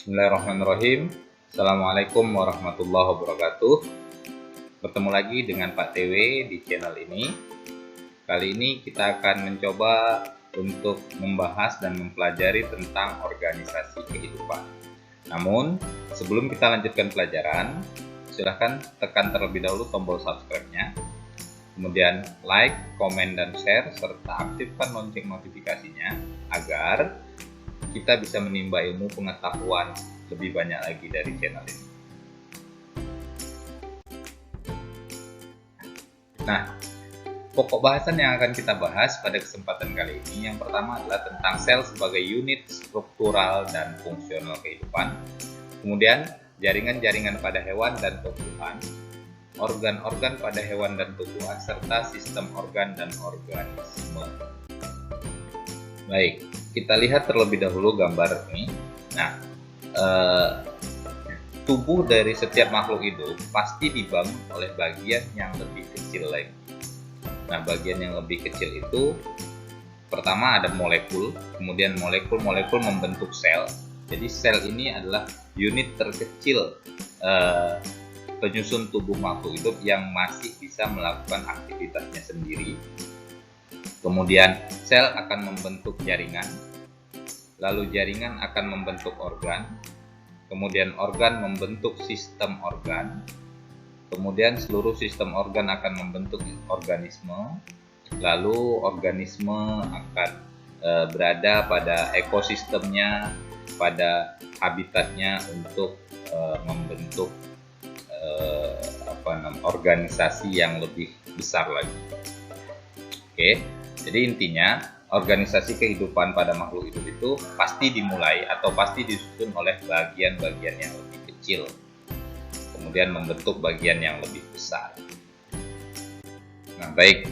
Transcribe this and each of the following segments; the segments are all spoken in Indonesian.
Bismillahirrahmanirrahim. Assalamualaikum warahmatullahi wabarakatuh. Bertemu lagi dengan Pak TW di channel ini. Kali ini kita akan mencoba untuk membahas dan mempelajari tentang organisasi kehidupan. Namun, sebelum kita lanjutkan pelajaran, silahkan tekan terlebih dahulu tombol subscribe-nya. Kemudian like, komen, dan share, serta aktifkan lonceng notifikasinya agar kita bisa menimba ilmu pengetahuan lebih banyak lagi dari channel ini. Nah, pokok bahasan yang akan kita bahas pada kesempatan kali ini yang pertama adalah tentang sel sebagai unit struktural dan fungsional kehidupan. Kemudian, jaringan-jaringan pada hewan dan tumbuhan, organ-organ pada hewan dan tumbuhan, serta sistem organ dan organisme. Baik, kita lihat terlebih dahulu gambar ini. Nah, tubuh dari setiap makhluk hidup pasti dibangun oleh bagian yang lebih kecil lagi. Nah, bagian yang lebih kecil itu pertama ada molekul, kemudian molekul-molekul membentuk sel. Jadi sel ini adalah unit terkecil penyusun tubuh makhluk hidup yang masih bisa melakukan aktivitasnya sendiri. Kemudian sel akan membentuk jaringan, lalu jaringan akan membentuk organ, kemudian organ membentuk sistem organ, kemudian seluruh sistem organ akan membentuk organisme, lalu organisme akan berada pada ekosistemnya, pada habitatnya untuk membentuk organisasi yang lebih besar lagi. Oke. Jadi intinya, organisasi kehidupan pada makhluk hidup itu pasti dimulai atau pasti disusun oleh bagian-bagian yang lebih kecil, kemudian membentuk bagian yang lebih besar. Nah, baik.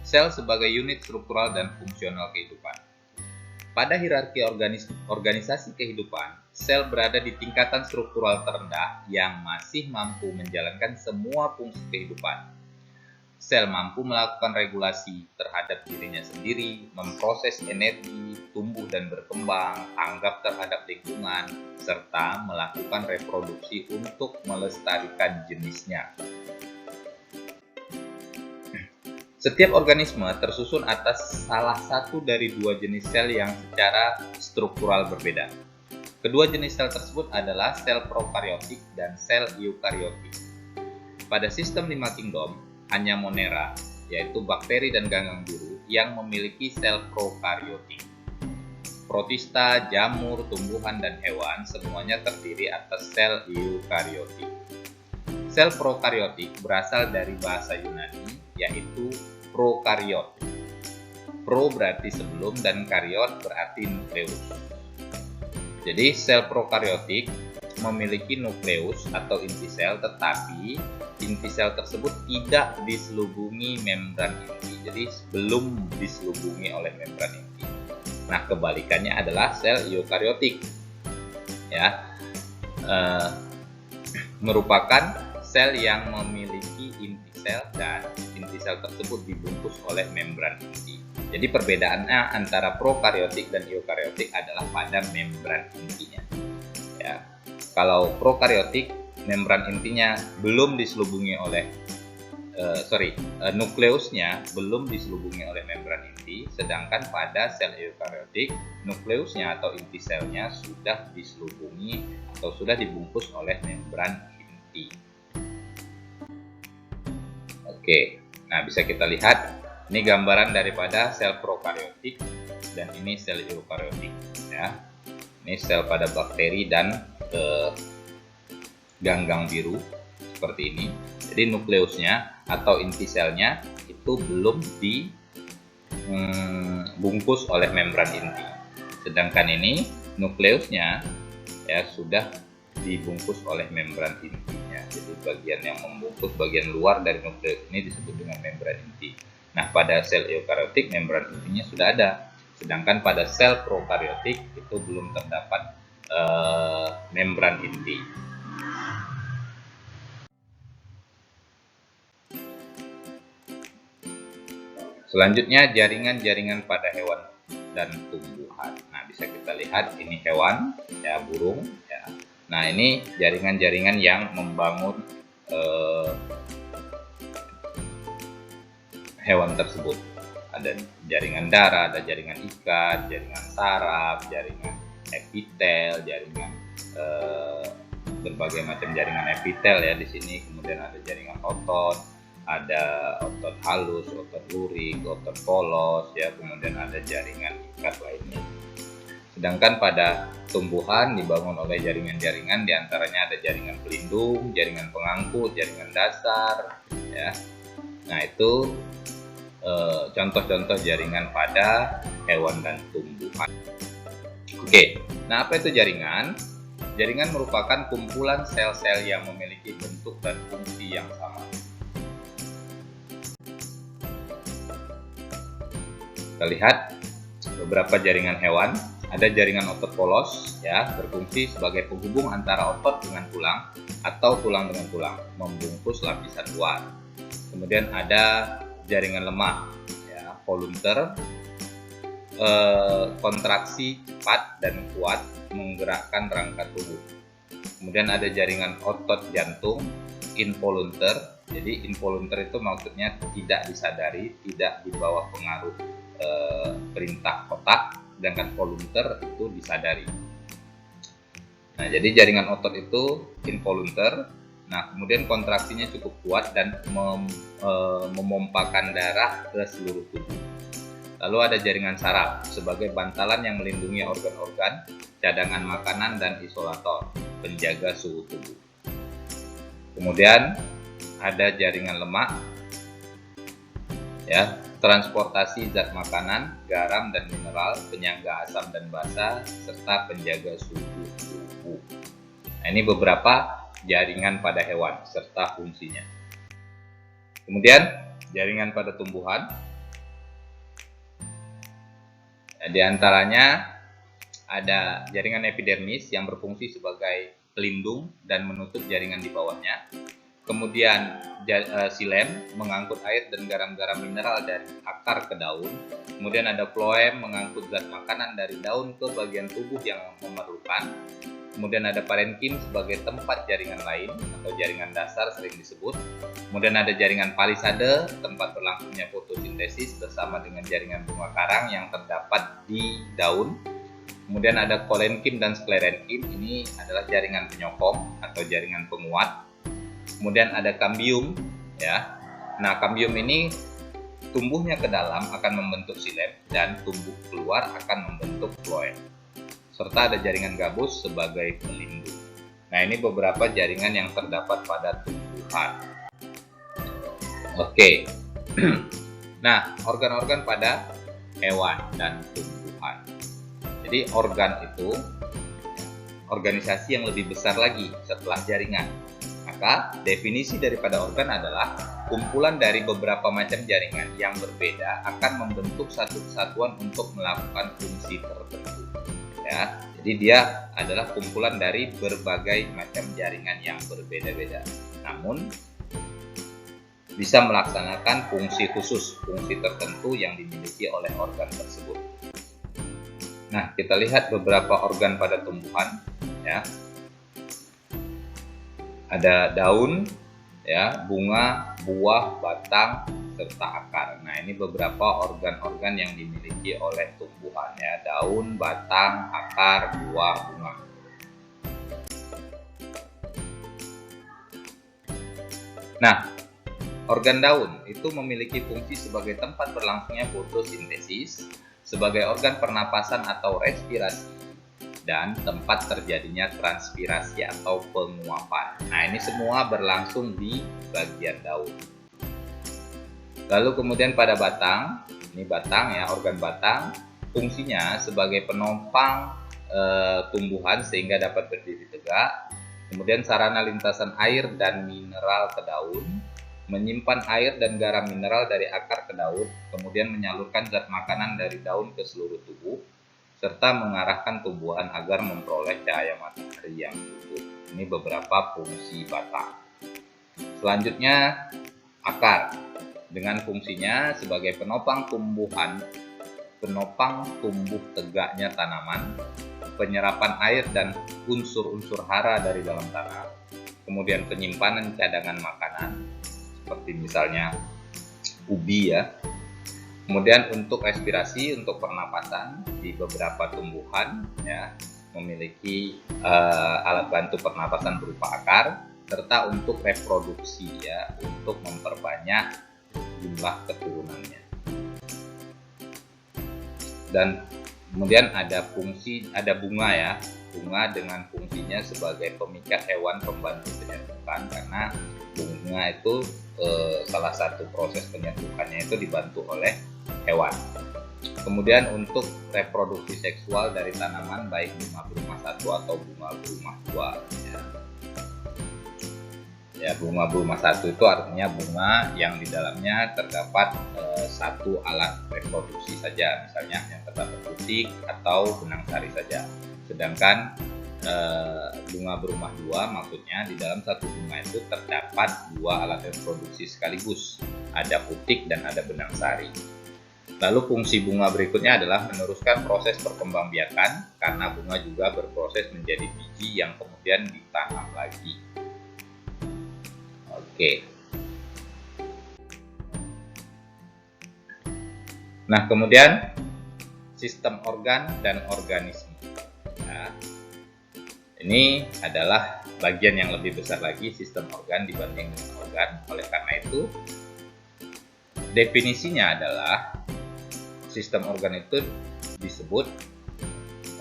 Sel sebagai unit struktural dan fungsional kehidupan. Pada hierarki organisasi kehidupan, sel berada di tingkatan struktural terendah yang masih mampu menjalankan semua fungsi kehidupan. Sel mampu melakukan regulasi terhadap dirinya sendiri, memproses energi, tumbuh dan berkembang, tanggap terhadap lingkungan, serta melakukan reproduksi untuk melestarikan jenisnya. Setiap organisme tersusun atas salah satu dari dua jenis sel yang secara struktural berbeda. Kedua jenis sel tersebut adalah sel prokaryotik dan sel eukaryotik. Pada sistem 5 kingdom, hanya Monera, yaitu bakteri dan ganggang biru, yang memiliki sel prokaryotik. Protista, jamur, tumbuhan, dan hewan semuanya terdiri atas sel eukaryotik. Sel prokaryotik berasal dari bahasa Yunani, yaitu prokaryot. Pro berarti sebelum dan karyot berarti nukleus. Jadi sel prokaryotik memiliki nukleus atau inti sel, tetapi inti sel tersebut tidak diselubungi membran inti. Jadi belum diselubungi oleh membran inti. Nah, kebalikannya adalah sel eukaryotik. Ya, merupakan sel yang memiliki inti sel dan inti sel tersebut dibungkus oleh membran inti. Jadi perbedaannya antara prokaryotik dan eukaryotik adalah pada membran intinya. Ya. Kalau prokaryotik, membran intinya belum diselubungi oleh nukleusnya belum diselubungi oleh membran inti, sedangkan pada sel eukaryotik, nukleusnya atau inti selnya sudah diselubungi atau sudah dibungkus oleh membran inti. Oke, nah bisa kita lihat ini gambaran daripada sel prokaryotik dan ini sel eukaryotik, ya. Ini sel pada bakteri dan ganggang biru seperti ini. Jadi nukleusnya atau inti selnya itu belum dibungkus oleh membran inti. Sedangkan ini nukleusnya ya sudah dibungkus oleh membran intinya. Jadi bagian yang membungkus bagian luar dari nukleus ini disebut dengan membran inti. Nah, pada sel eukaryotik membran intinya sudah ada. Sedangkan pada sel prokaryotik itu belum terdapat membran inti. Selanjutnya jaringan-jaringan pada hewan dan tumbuhan. Nah, bisa kita lihat ini hewan, ya, burung, ya. Nah, ini jaringan-jaringan yang membangun hewan tersebut. Ada jaringan darah, ada jaringan ikat, jaringan saraf, jaringan epitel, jaringan berbagai macam jaringan epitel ya di sini. Kemudian ada jaringan otot, ada otot halus, otot lurik, otot polos ya. Kemudian ada jaringan ikat lainnya. Sedangkan pada tumbuhan dibangun oleh jaringan-jaringan, diantaranya ada jaringan pelindung, jaringan pengangkut, jaringan dasar ya. Nah, itu contoh-contoh jaringan pada hewan dan tumbuhan. Oke, nah apa itu jaringan? Jaringan merupakan kumpulan sel-sel yang memiliki bentuk dan fungsi yang sama. Kita lihat beberapa jaringan hewan. Ada jaringan otot polos ya, berfungsi sebagai penghubung antara otot dengan tulang atau tulang dengan tulang, membungkus lapisan luar. Kemudian ada jaringan lemah ya, volunteer, kontraksi cepat dan kuat menggerakkan rangka tubuh. Kemudian ada jaringan otot jantung, involunteer. Jadi involunteer itu maksudnya tidak disadari, tidak di bawah pengaruh perintah otak, sedangkan volunteer itu disadari. Nah, jadi jaringan otot itu involunteer. Nah, kemudian kontraksinya cukup kuat dan memompakan darah ke seluruh tubuh. Lalu ada jaringan saraf sebagai bantalan yang melindungi organ-organ, cadangan makanan, dan isolator, penjaga suhu tubuh. Kemudian ada jaringan lemak, ya, transportasi zat makanan, garam dan mineral, penyangga asam dan basa, serta penjaga suhu tubuh. Nah, ini beberapa jaringan pada hewan serta fungsinya. Kemudian jaringan pada tumbuhan, di antaranya ada jaringan epidermis yang berfungsi sebagai pelindung dan menutup jaringan di bawahnya. Kemudian xilem mengangkut air dan garam-garam mineral dari akar ke daun. Kemudian ada phloem mengangkut zat makanan dari daun ke bagian tubuh yang memerlukan. Kemudian ada parenkim sebagai tempat jaringan lain atau jaringan dasar sering disebut. Kemudian ada jaringan palisade, tempat berlangsungnya fotosintesis bersama dengan jaringan bunga karang yang terdapat di daun. Kemudian ada kolenkim dan sklerenkim, ini adalah jaringan penyokong atau jaringan penguat. Kemudian ada kambium ya. Nah, kambium ini tumbuhnya ke dalam akan membentuk xilem dan tumbuh keluar akan membentuk phloem. Serta ada jaringan gabus sebagai pelindung. Nah, ini beberapa jaringan yang terdapat pada tumbuhan. Oke. Nah, organ-organ pada hewan dan tumbuhan. Jadi organ itu organisasi yang lebih besar lagi setelah jaringan. Maka definisi daripada organ adalah kumpulan dari beberapa macam jaringan yang berbeda akan membentuk satu kesatuan untuk melakukan fungsi tertentu. Ya, jadi dia adalah kumpulan dari berbagai macam jaringan yang berbeda-beda. Namun bisa melaksanakan fungsi khusus, fungsi tertentu yang dimiliki oleh organ tersebut. Nah, kita lihat beberapa organ pada tumbuhan ya. Ada daun, ya, bunga, buah, batang, serta akar. Nah, ini beberapa organ-organ yang dimiliki oleh tumbuhan ya, daun, batang, akar, buah, bunga. Nah, organ daun itu memiliki fungsi sebagai tempat berlangsungnya fotosintesis, sebagai organ pernapasan atau respirasi, dan tempat terjadinya transpirasi atau penguapan. Nah, ini semua berlangsung di bagian daun. Lalu kemudian pada batang, ini batang ya, organ batang, fungsinya sebagai penopang tumbuhan sehingga dapat berdiri tegak. Kemudian sarana lintasan air dan mineral ke daun, menyimpan air dan garam mineral dari akar ke daun, kemudian menyalurkan zat makanan dari daun ke seluruh tubuh, serta mengarahkan tumbuhan agar memperoleh cahaya matahari yang cukup. Ini beberapa fungsi batang. Selanjutnya, akar dengan fungsinya sebagai penopang tumbuhan, penopang tumbuh tegaknya tanaman, penyerapan air dan unsur-unsur hara dari dalam tanah, kemudian penyimpanan cadangan makanan seperti misalnya ubi ya. Kemudian untuk respirasi, untuk pernapasan di beberapa tumbuhan ya memiliki alat bantu pernapasan berupa akar, serta untuk reproduksi ya, untuk memperbanyak jumlah keturunannya. Dan kemudian ada bunga ya, bunga dengan fungsinya sebagai pemikat hewan pembantu penyerbukan, karena bunga itu salah satu proses penyerbukannya itu dibantu oleh hewan. Kemudian untuk reproduksi seksual dari tanaman baik bunga berumah satu atau bunga berumah dua ya, bunga berumah satu itu artinya bunga yang di dalamnya terdapat satu alat reproduksi saja, misalnya yang terdapat putik atau benang sari saja. Sedangkan bunga berumah dua maksudnya di dalam satu bunga itu terdapat dua alat reproduksi sekaligus, ada putik dan ada benang sari. Lalu fungsi bunga berikutnya adalah meneruskan proses perkembangbiakan, karena bunga juga berproses menjadi biji yang kemudian ditanam lagi. Oke. Nah, kemudian sistem organ dan organisme. Nah, ini adalah bagian yang lebih besar lagi, sistem organ dibanding dengan organ. Oleh karena itu, definisinya adalah sistem organ itu disebut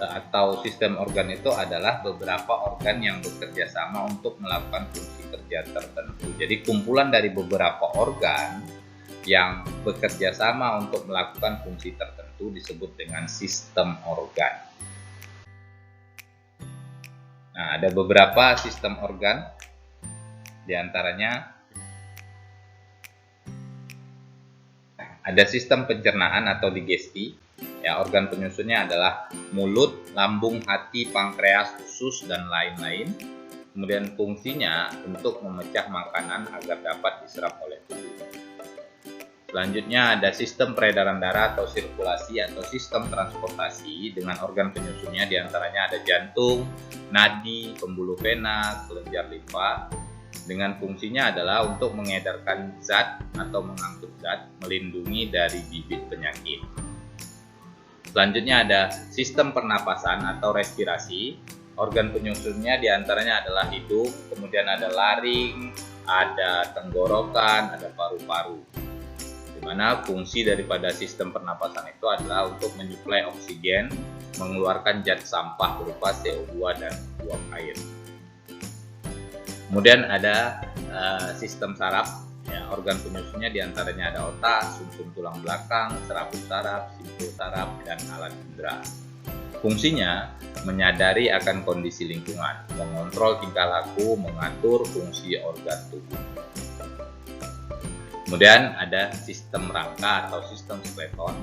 atau sistem organ itu adalah beberapa organ yang bekerja sama untuk melakukan fungsi kerja tertentu. Jadi kumpulan dari beberapa organ yang bekerja sama untuk melakukan fungsi tertentu disebut dengan sistem organ. Nah, ada beberapa sistem organ, diantaranya ada sistem pencernaan atau digesti. Ya, organ penyusunnya adalah mulut, lambung, hati, pankreas, usus, dan lain-lain. Kemudian fungsinya untuk memecah makanan agar dapat diserap oleh tubuh. Selanjutnya ada sistem peredaran darah atau sirkulasi atau sistem transportasi dengan organ penyusunnya diantaranya ada jantung, nadi, pembuluh vena, kelenjar limfa. Dengan fungsinya adalah untuk mengedarkan zat atau mengangkut zat, melindungi dari bibit penyakit. Selanjutnya ada sistem pernapasan atau respirasi. Organ penyusunnya diantaranya adalah hidung, kemudian ada laring, ada tenggorokan, ada paru-paru. Di mana fungsi daripada sistem pernapasan itu adalah untuk menyuplai oksigen, mengeluarkan zat sampah berupa CO2 dan uap air. Kemudian ada sistem saraf. Ya, organ penyusunnya diantaranya ada otak, sumsum tulang belakang, serabut saraf, simpul saraf, dan alat indera. Fungsinya menyadari akan kondisi lingkungan, mengontrol tingkah laku, mengatur fungsi organ tubuh. Kemudian ada sistem rangka atau sistem skeleton.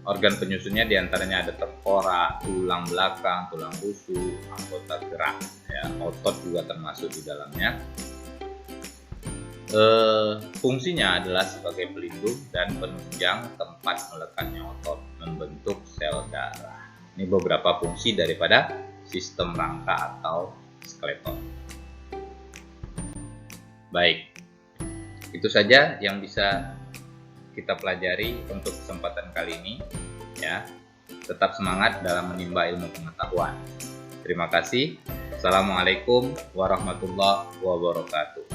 Organ penyusunnya diantaranya ada tengkorak, tulang belakang, tulang rusuk, anggota gerak, ya, otot juga termasuk di dalamnya. Fungsinya adalah sebagai pelindung dan penunjang tempat melekatnya otot, membentuk sel darah. Ini beberapa fungsi daripada sistem rangka atau skeleton. Baik, itu saja yang bisa kita pelajari untuk kesempatan kali ini. Ya, tetap semangat dalam menimba ilmu pengetahuan. Terima kasih. Assalamualaikum warahmatullahi wabarakatuh.